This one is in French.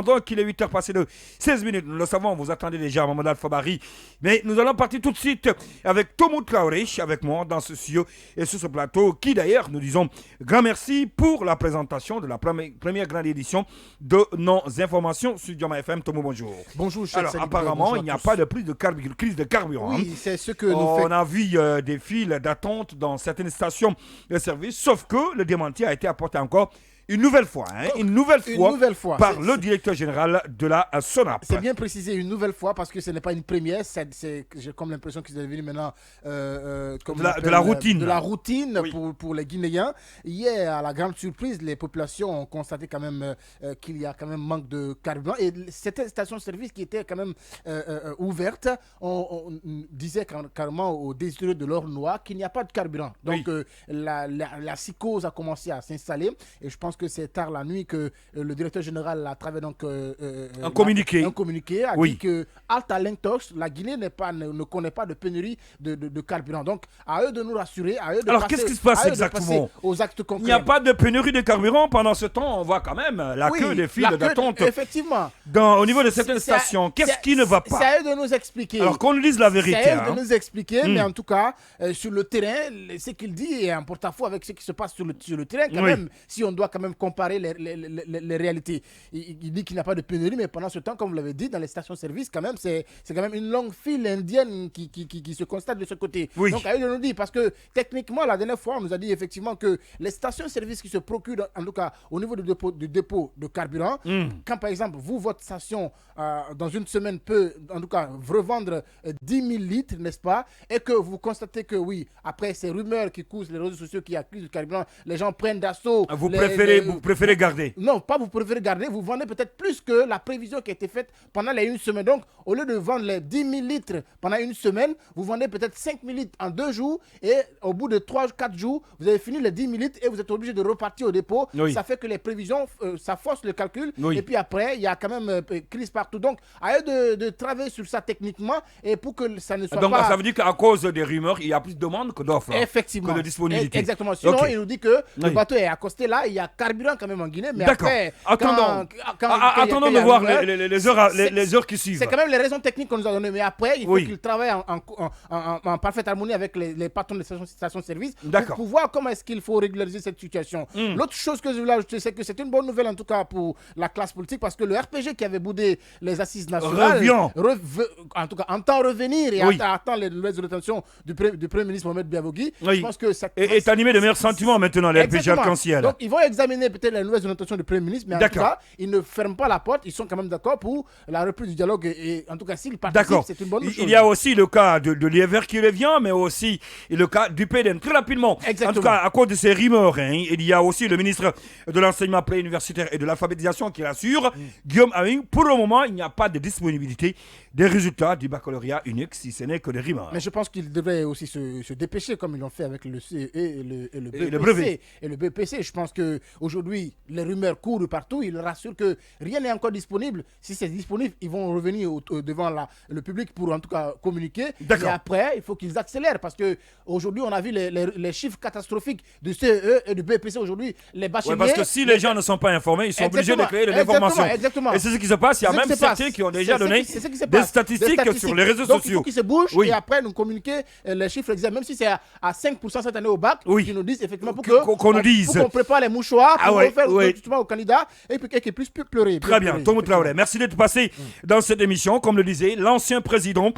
Donc, il est 8h passé de 16 minutes. Nous le savons, vous attendez déjà Mamadou Alpha Barry. Mais nous allons partir tout de suite avec Tomou Traoré, avec moi dans ce studio et sur ce plateau, qui d'ailleurs, nous disons grand merci pour la présentation de la première grande édition de nos informations sur Dioma FM. Tomou, bonjour. Bonjour, cher Alors, Saliba, apparemment, bonjour il n'y a tous. pas de prise de crise de carburant. Oui, c'est ce que nous faisons. On a vu des files d'attente dans certaines stations de service, sauf que le démenti a été apporté encore une nouvelle fois, une nouvelle fois par le directeur général de la SONAP. C'est bien précisé une nouvelle fois parce que ce n'est pas une première. J'ai comme l'impression qu'ils sont devenus maintenant de la routine. De la routine Oui. pour les Guinéens. Hier, à la grande surprise, les populations ont constaté quand même qu'il y a quand même manque de carburant. Et certaines stations-service qui étaient quand même ouvertes, on disait carrément aux désireux de l'or noir qu'il n'y a pas de carburant. Donc la psychose a commencé à s'installer et je pense que c'est tard la nuit que le directeur général, à travers donc, un communiqué a dit que Alta Lentox, la Guinée ne connaît pas de pénurie de carburant. Donc, à eux de nous rassurer, à eux de Alors, passer, qu'est-ce qui se passe exactement aux actes concrets. Il n'y a pas de pénurie de carburant. Pendant ce temps, on voit quand même la queue des files d'attente effectivement. au niveau de certaines stations. Qu'est-ce qui ne va pas? C'est à eux de nous expliquer. Alors, qu'on nous dise la vérité. C'est à eux de nous expliquer, mais en tout cas, sur le terrain, ce qu'il dit est en porte-à-faux avec ce qui se passe sur le terrain, quand même, si on doit quand même comparer les réalités. Il dit qu'il n'y a pas de pénurie, mais pendant ce temps, comme vous l'avez dit, dans les stations-service, quand même, c'est quand même une longue file indienne qui se constate de ce côté. Oui. Donc, à eux de nous dire, parce que techniquement, la dernière fois, on nous a dit effectivement que les stations-service qui se procurent, en tout cas, au niveau du dépôt de carburant, quand par exemple, votre station, dans une semaine, peut, en tout cas, revendre 10 000 litres, n'est-ce pas, et que vous constatez que oui, après ces rumeurs qui cousent les réseaux sociaux qui accusent le carburant, les gens prennent d'assaut. Vous préférez garder? Non, pas vous préférez garder, vous vendez peut-être plus que la prévision qui a été faite pendant les une semaine. Donc, au lieu de vendre les 10 000 litres pendant une semaine, vous vendez peut-être 5 000 litres en 2 jours et au bout de 3-4 jours, vous avez fini les 10 000 litres et vous êtes obligé de repartir au dépôt. Oui. Ça fait que les prévisions, ça force le calcul. Oui. Et puis après, il y a quand même crise partout. Donc, à eux de travailler sur ça techniquement et pour que ça ne soit Donc, pas... ça veut dire qu'à cause des rumeurs, il y a plus de demandes que d'offres. Effectivement. Que de disponibilité. Exactement. Sinon, Ok. il nous dit que le Oui. bateau est accosté là, il y a carburant quand même en Guinée. Mais D'accord. après, Attendons quand il y de a voir rumeur, les heures qui suivent. c'est quand même les raisons techniques qu'on nous a données. Mais après, il faut Oui. qu'il travaille en parfaite harmonie avec les patrons des stations-service D'accord. pour voir comment est-ce qu'il faut régulariser cette situation. L'autre chose que je voulais ajouter, c'est que c'est une bonne nouvelle en tout cas pour la classe politique parce que le RPG qui avait boudé les assises nationales en tout cas entend revenir et attend les nouvelles rétentions du Premier ministre Mohamed Biavogui. Oui. Je pense que ça est animé de meilleurs sentiments maintenant, les RPG Exactement. arc-en-ciel. Donc, ils vont examiner peut-être les nouvelles orientations du Premier ministre, mais en tout D'accord. cas, ils ne ferment pas la porte. Ils sont quand même d'accord pour la reprise du dialogue. Et en tout cas, s'ils participent, c'est une bonne chose. Il y a aussi le cas de l'IEVR qui revient, mais aussi le cas du PDM. Très rapidement, Exactement. en tout cas, à cause de ces rumeurs, il y a aussi le ministre de l'enseignement préuniversitaire et de l'alphabétisation qui rassure, Guillaume Awing. Pour le moment, il n'y a pas de disponibilité des résultats du baccalauréat unique, si ce n'est que des rumeurs. Mais je pense qu'ils devraient aussi se dépêcher, comme ils l'ont fait avec le CE et le BPC. brevet. Et le BPC. Je pense qu'aujourd'hui, les rumeurs courent partout. Ils rassurent que rien n'est encore disponible. Si c'est disponible, ils vont revenir devant le public pour en tout cas communiquer. D'accord. Et après, il faut qu'ils accélèrent parce qu'aujourd'hui, on a vu les chiffres catastrophiques du CE et du BPC aujourd'hui. Les bacheliers. Parce que si les gens ne sont pas informés, ils sont obligés de créer de l'information. Exactement. Et c'est ce qui se passe. Il y a même certains qui ont déjà donné des statistiques sur les réseaux Donc, sociaux. il faut qu'ils se bougent et après nous communiquer les chiffres exacts, même si c'est à 5% cette année au bac, qu'ils nous disent effectivement pour qu'on nous dise. Pour qu'on prépare les mouchoirs, pour refaire justement aux candidats et puis qu'ils puissent plus pleurer. Très bien, Tomou Traoré, merci d'être passé dans cette émission. Comme le disait l'ancien président